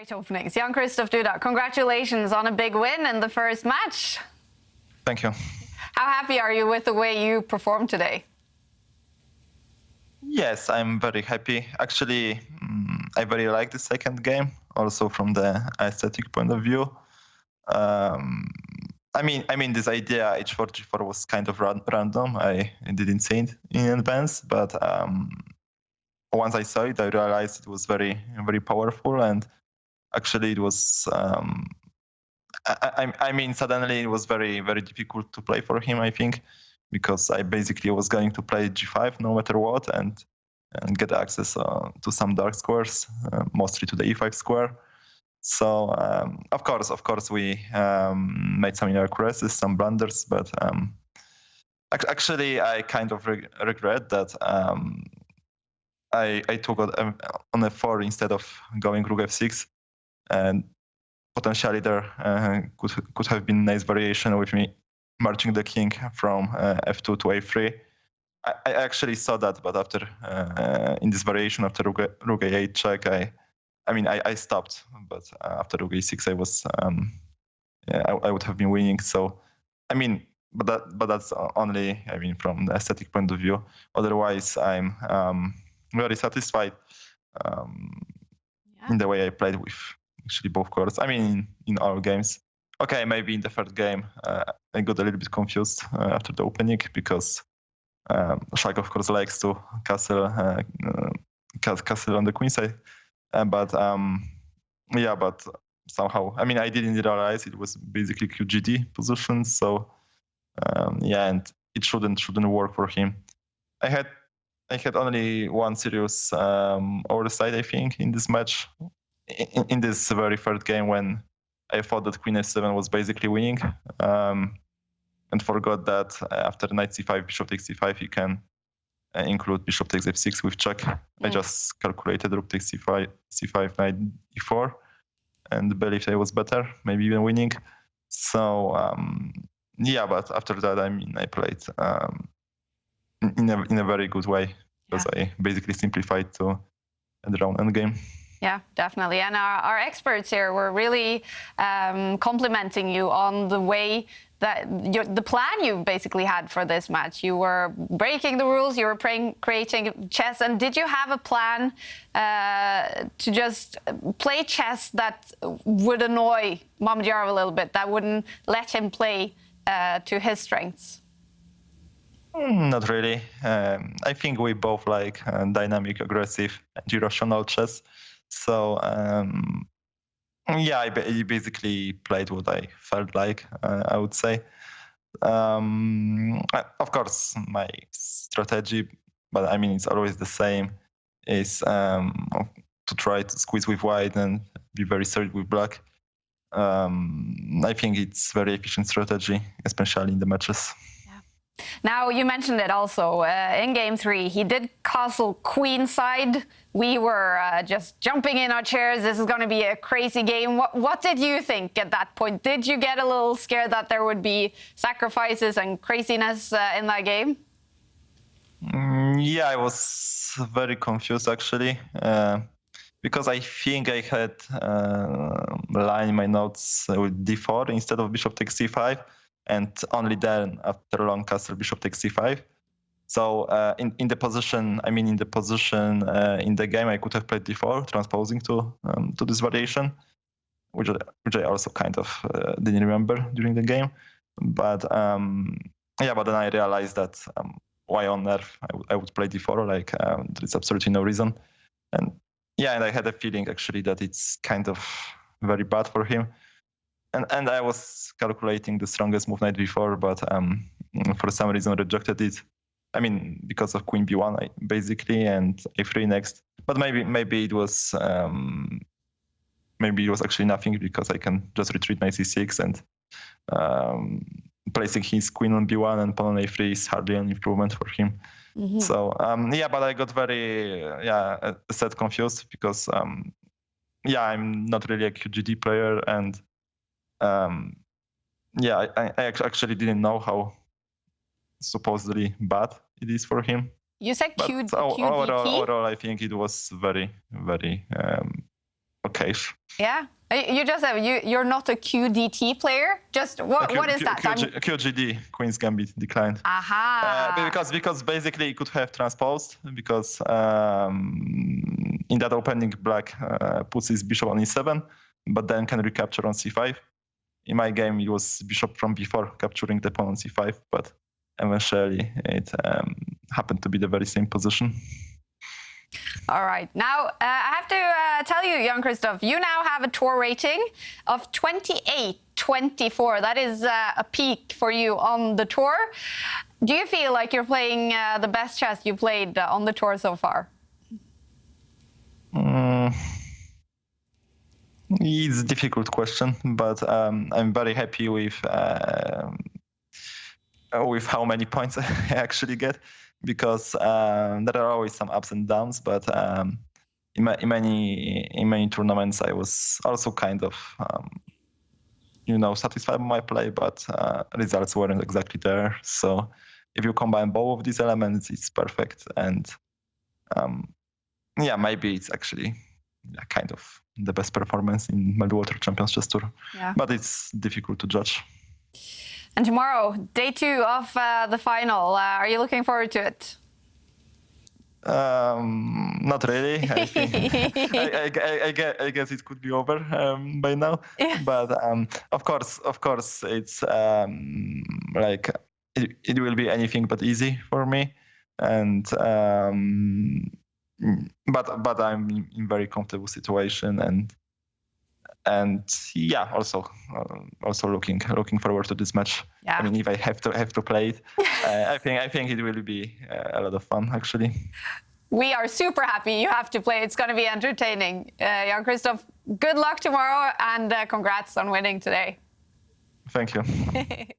Great openings. Jan-Krzysztof, Duda, congratulations on a big win in the first match. Thank you. How happy are you with the way you performed today? Yes, I'm very happy. Actually, I very like the second game, also from the aesthetic point of view. I mean, this idea H4G4 was kind of random. I didn't see it in advance, but once I saw it, I realized it was very, very powerful, and actually, it was. I mean, suddenly it was very, very difficult to play for him, I think, because I basically was going to play G5 no matter what and get access to some dark squares, mostly to the E5 square. So, of course, we made some inaccuracies, some blunders, but actually, I kind of regret that I took on F4 instead of going Rook F6, and potentially there could have been nice variation with me marching the king from F2 to A3. I actually saw that, but after in this variation after Rook A8 check, I stopped. But after Rook A6, I was I would have been winning. So I mean, but that's only from the aesthetic point of view. Otherwise, I'm very satisfied in the way I played with actually both courts. I mean, in all games. Okay, maybe in the third game, I got a little bit confused after the opening because Shak, of course, likes to castle on the queen side. But somehow, I didn't realize it was basically QGD position. So and it shouldn't work for him. I had only one serious oversight, I think, in this match. In this very third game, when I thought that Queen F7 was basically winning, and forgot that after Knight C5, Bishop takes C5, you can include Bishop takes F6 with check. I just calculated Rook takes C5, Knight E4, and believed I was better, maybe even winning. So but after that, I played in a very good way because I basically simplified to the round endgame. Yeah, definitely. And our experts here were really complimenting you on the way that the plan you basically had for this match. You were breaking the rules, you were creating chess. And did you have a plan to just play chess that would annoy Mamedyarov a little bit, that wouldn't let him play to his strengths? Not really. I think we both like dynamic, aggressive, and irrational chess. So I basically played what I felt like, I would say. Of course, my strategy, but it's always the same, is to try to squeeze with white and be very solid with black. I think it's very efficient strategy, especially in the matches. Now, you mentioned it also. In Game 3, he did castle queenside. We were just jumping in our chairs. This is going to be a crazy game. What did you think at that point? Did you get a little scared that there would be sacrifices and craziness in that game? I was very confused, actually, because I think I had line my notes with D4 instead of Bishop takes C5. And only then, after long castle, Bishop takes C5. So in the position in the game, I could have played D4, transposing to this variation, which I also kind of didn't remember during the game. But but then I realized that why on earth I would play D4? There's absolutely no reason. And I had a feeling actually that it's kind of very bad for him. And I was calculating the strongest move Knight B4, but for some reason rejected it. Because of Queen B1 basically, and A3 next. But maybe it was actually nothing, because I can just retreat Knight C6 and placing his Queen on B1 and pawn on A3 is hardly an improvement for him. Mm-hmm. So but I got very sad, confused, because I'm not really a QGD player, and I actually didn't know how supposedly bad it is for him. You said QGT? Overall, I think it was very, very Okay. Yeah. You just said you're not a QDT player. Just what is that? QGD, Queen's Gambit, declined. Aha. Because basically it could have transposed, because in that opening black puts his bishop on e7, but then can recapture on c5. In my game, it was bishop from b4 capturing the pawn on c5, but eventually it happened to be the very same position. All right. Now, I have to tell you, Jan-Krzysztof, you now have a tour rating of 28-24. That is a peak for you on the tour. Do you feel like you're playing the best chess you played on the tour so far? It's a difficult question, but I'm very happy with how many points I actually get, because there are always some ups and downs. But in many tournaments, I was also kind of satisfied with my play, but results weren't exactly there. So if you combine both of these elements, it's perfect. And maybe it's actually kind of the best performance in Mamedyarov Champions Chess Tour. Yeah. But it's difficult to judge. And tomorrow, day 2 of the final. Are you looking forward to it? Not really. I think I guess it could be over by now. Yeah. But of course, it's like it will be anything but easy for me. And but I'm in very comfortable situation, and also looking forward to this match. Yeah. I mean, if I have to play it, I think it will be a lot of fun, actually. We are super happy you have to play. It's going to be entertaining. Jan-Krzysztof, good luck tomorrow, and congrats on winning today. Thank you.